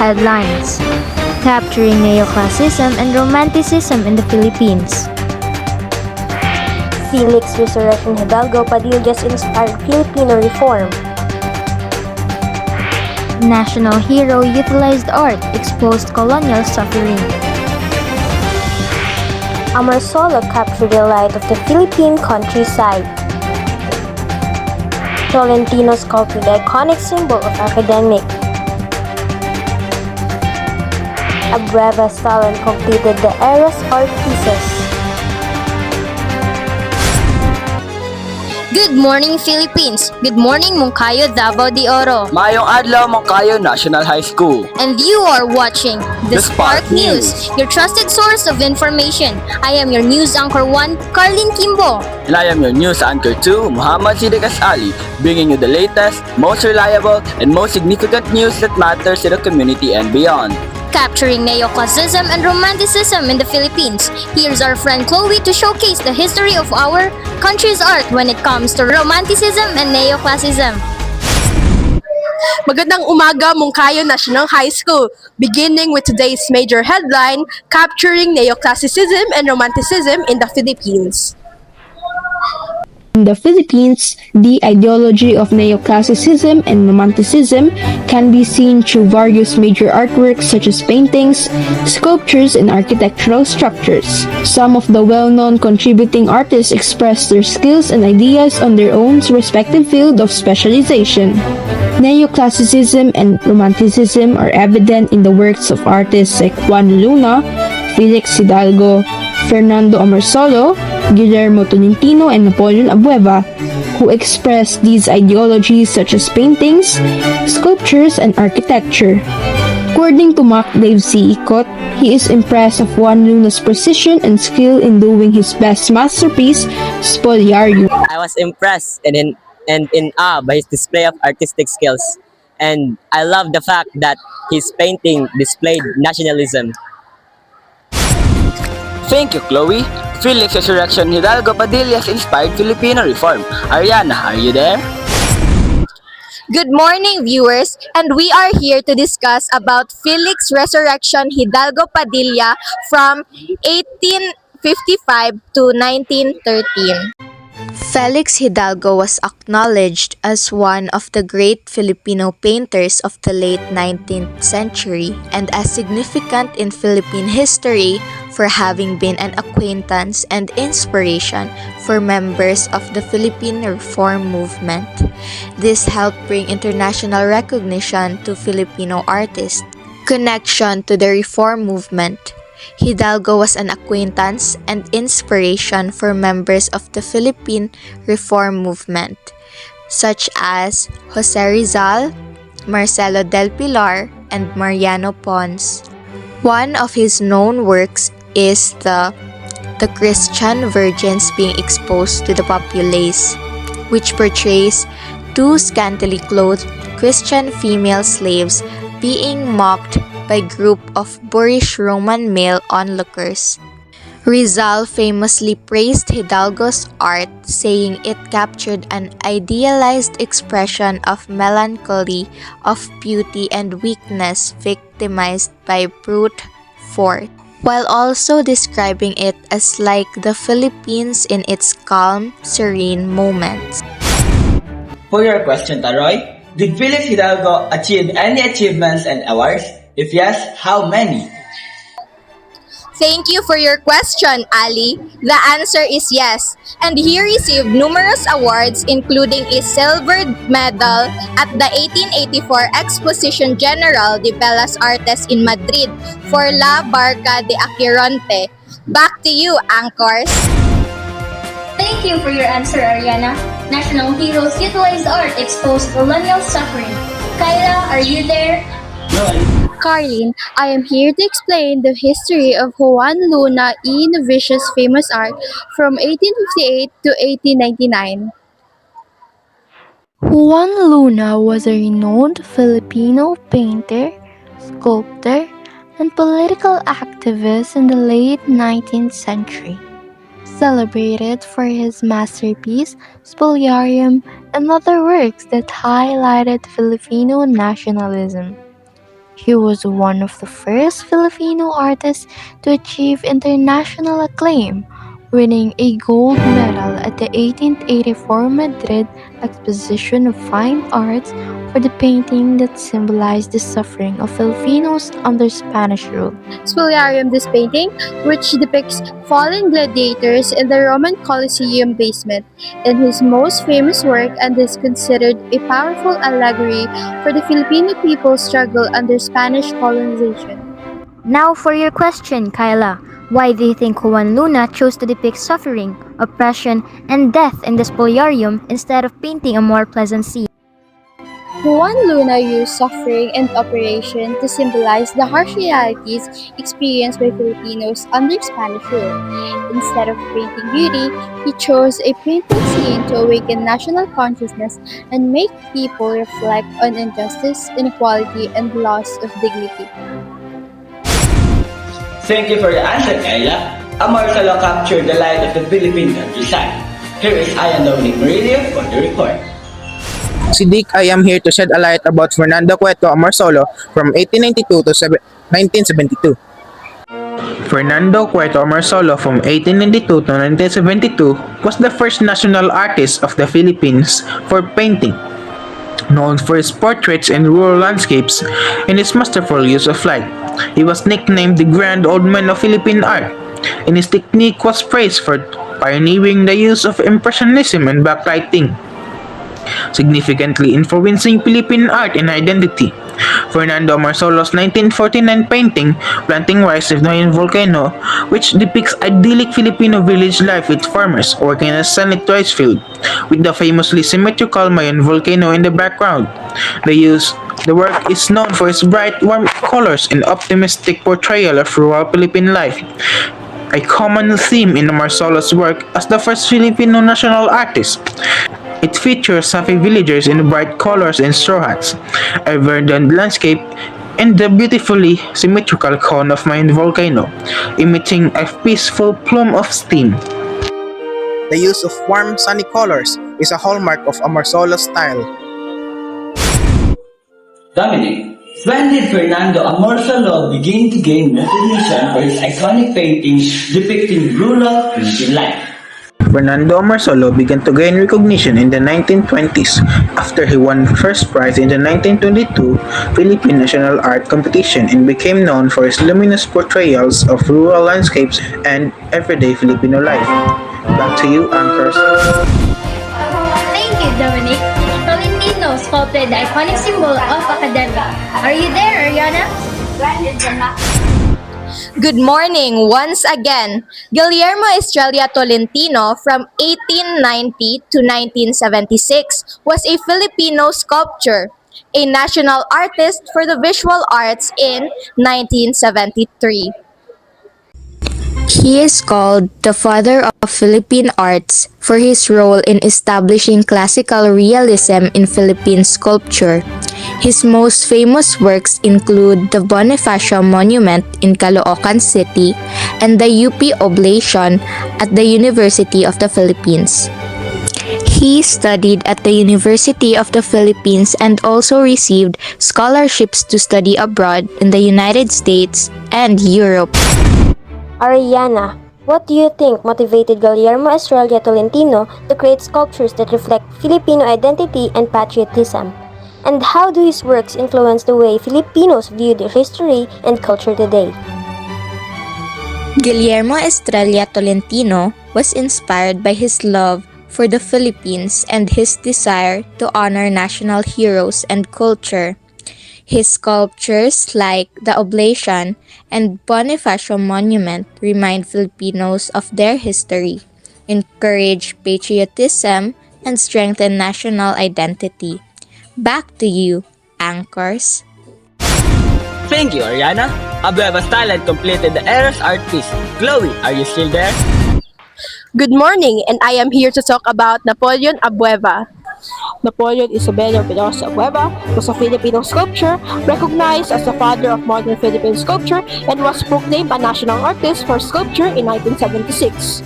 headlines. Capturing neoclassicism and romanticism in the Philippines. Felix Resurrection Hidalgo Padillas inspired Filipino reform. National hero utilized art, exposed colonial suffering. Amarsola captured the light of the Philippine countryside. Tolentino sculpted the iconic symbol of academic. Abreva Stalin completed the era's art pieces. Good morning, Philippines! Good morning, Moncayo, Davao de Oro! Mayong adlaw, Moncayo National High School. And you are watching The Spark News, your trusted source of information. I am your news anchor 1, Carlin Kimbo. And I am your news anchor 2, Muhammad Siddiq Ali, bringing you the latest, most reliable, and most significant news that matters to the community and beyond. Capturing neoclassicism and romanticism in the Philippines. Here's our friend Chloe to showcase the history of our country's art when it comes to romanticism and neoclassicism. Magandang umaga, Moncayo National High School. Beginning with today's major headline, Capturing Neoclassicism and Romanticism in the Philippines. In the Philippines, the ideology of neoclassicism and romanticism can be seen through various major artworks such as paintings, sculptures, and architectural structures. Some of the well-known contributing artists express their skills and ideas on their own respective field of specialization. Neoclassicism and romanticism are evident in the works of artists like Juan Luna, Felix Hidalgo, Fernando Amorsolo, Guillermo Tolentino, and Napoleon Abueva, who expressed these ideologies such as paintings, sculptures, and architecture. According to Mac Dave C. Icot, he is impressed of Juan Luna's precision and skill in doing his best masterpiece, Spoliarium. I was impressed and in awe by his display of artistic skills, and I love the fact that his painting displayed nationalism. Thank you, Chloe. Felix Resurrection Hidalgo Padillas inspired Filipino reform. Ariana, are you there? Good morning, viewers, and we are here to discuss about Felix Resurrection Hidalgo Padilla from 1855 to 1913. Felix Hidalgo was acknowledged as one of the great Filipino painters of the late 19th century and as significant in Philippine history for having been an acquaintance and inspiration for members of the Philippine Reform movement. This helped bring international recognition to Filipino artists. Connection to the Reform movement. Hidalgo was an acquaintance and inspiration for members of the Philippine Reform movement, such as Jose Rizal, Marcelo del Pilar, and Mariano Pons. One of his known works is the Christian Virgins being exposed to the populace, which portrays two scantily clothed Christian female slaves being mocked by group of boorish Roman male onlookers. Rizal famously praised Hidalgo's art, saying it captured an idealized expression of melancholy, of beauty and weakness victimized by brute force, while also describing it as like the Philippines in its calm, serene moments. For your question, Taroy, did Felix Hidalgo achieve any achievements and awards? If yes, how many? Thank you for your question, Ali. The answer is yes, and he received numerous awards including a silver medal at the 1884 Exposition General de Bellas Artes in Madrid for La Barca de Aquironte. Back to you, anchors. Thank you for your answer, Ariana. National heroes utilized art exposed colonial suffering. Kyla, are you there? Carlin, I am here to explain the history of Juan Luna y Novicius' famous art from 1858 to 1899. Juan Luna was a renowned Filipino painter, sculptor, and political activist in the late 19th century. Celebrated for his masterpiece, Spoliarium, and other works that highlighted Filipino nationalism. He was one of the first Filipino artists to achieve international acclaim, winning a gold medal at the 1884 Madrid Exposition of Fine Arts for the painting that symbolized the suffering of Filipinos under Spanish rule. Spoliarium, this painting, which depicts fallen gladiators in the Roman Colosseum basement, in his most famous work and is considered a powerful allegory for the Filipino people's struggle under Spanish colonization. Now for your question, Kyla. Why do you think Juan Luna chose to depict suffering, oppression, and death in the spoliarium instead of painting a more pleasant scene? Juan Luna used suffering and operation to symbolize the harsh realities experienced by Filipinos under Spanish rule. Instead of painting beauty, he chose a painful scene to awaken national consciousness and make people reflect on injustice, inequality, and loss of dignity. Thank you for your answer, Kayla. Amarcelo captured the light of the Philippine countryside. Here is Ian Dominic Murillo for the report. Sidik, I am here to shed a light about Fernando Cueto Amorsolo from 1892 to 1972. Fernando Cueto Amorsolo from 1892 to 1972 was the first national artist of the Philippines for painting. Known for his portraits in rural landscapes and his masterful use of light, he was nicknamed the Grand Old Man of Philippine art, and his technique was praised for pioneering the use of Impressionism and backlighting, significantly influencing Philippine art and identity. Fernando Marsolo's 1949 painting, Planting Rice in the Volcano, which depicts idyllic Filipino village life with farmers working in a sunlit rice field, with the famously symmetrical Mayon volcano in the background. The work is known for its bright, warm colors and optimistic portrayal of rural Philippine life, a common theme in Marsolo's work as the first Filipino national artist. It features happy villagers in bright colors and straw hats, a verdant landscape, and the beautifully symmetrical cone of Mayon volcano, emitting a peaceful plume of steam. The use of warm, sunny colors is a hallmark of Amarsolo's style. Dominic, when did Fernando Amorsolo begin to gain recognition for his iconic paintings depicting rural Philippine life? Fernando Amorsolo began to gain recognition in the 1920s after he won first prize in the 1922 Philippine National Art Competition and became known for his luminous portrayals of rural landscapes and everyday Filipino life. Back to you, anchors. Thank you, Dominic. Tolentino sculpted the iconic symbol of academia. Are you there, Ariana? Good morning once again. Guillermo Estrella Tolentino from 1890 to 1976 was a Filipino sculptor, a national artist for the visual arts in 1973. He is called the father of Philippine arts for his role in establishing classical realism in Philippine sculpture. His most famous works include the Bonifacio Monument in Caloocan City and the UP Oblation at the University of the Philippines. He studied at the University of the Philippines and also received scholarships to study abroad in the United States and Europe. Ariana, what do you think motivated Guillermo Estrella Tolentino to create sculptures that reflect Filipino identity and patriotism? And how do his works influence the way Filipinos view their history and culture today? Guillermo Estrella Tolentino was inspired by his love for the Philippines and his desire to honor national heroes and culture. His sculptures like the Oblation and Bonifacio Monument remind Filipinos of their history, encourage patriotism, and strengthen national identity. Back to you, anchors. Thank you, Ariana. Abueva's talent completed the Eros art piece. Chloe, are you still there? Good morning, and I am here to talk about Napoleon Abueva. Napoleon Isabelio Perosa Abueva was a Filipino sculptor recognized as the father of modern Philippine sculpture and was proclaimed a national artist for sculpture in 1976.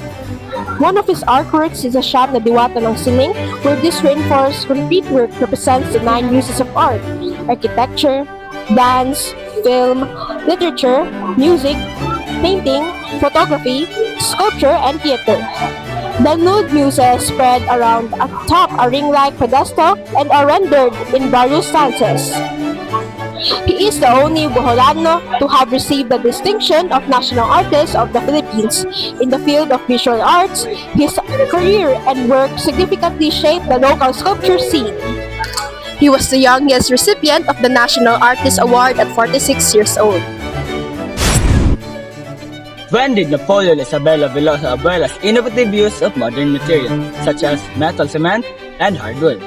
One of his artworks is a shot na Diwata ng Siling, where this reinforced concrete work represents the 9 uses of art: architecture, dance, film, literature, music, painting, photography, sculpture, and theater. The nude muses spread around atop a ring-like pedestal and are rendered in various stances. He is the only Boholano to have received the distinction of National Artist of the Philippines. In the field of visual arts, his career and work significantly shaped the local sculpture scene. He was the youngest recipient of the National Artist Award at 46 years old. When did Napoleon Isabella Velosa Abuela's innovative use of modern materials, such as metal cement and hardwood,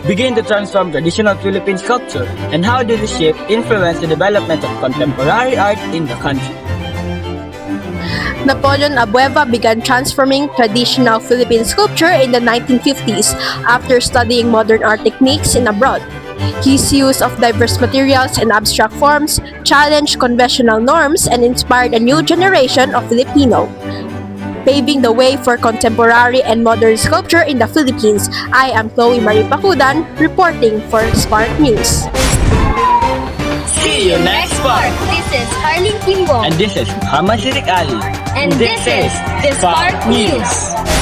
begin to transform traditional Philippine sculpture, and how did this shift influence the development of contemporary art in the country? Napoleon Abueva began transforming traditional Philippine sculpture in the 1950s after studying modern art techniques in abroad. His use of diverse materials and abstract forms challenged conventional norms and inspired a new generation of Filipino, paving the way for contemporary and modern sculpture in the Philippines. I am Chloe Marie Pacudan, reporting for Spark News. See you next part! This is Harleen Kimbong. And this is Muhammad Siddiq Ali. And this is the Spark News.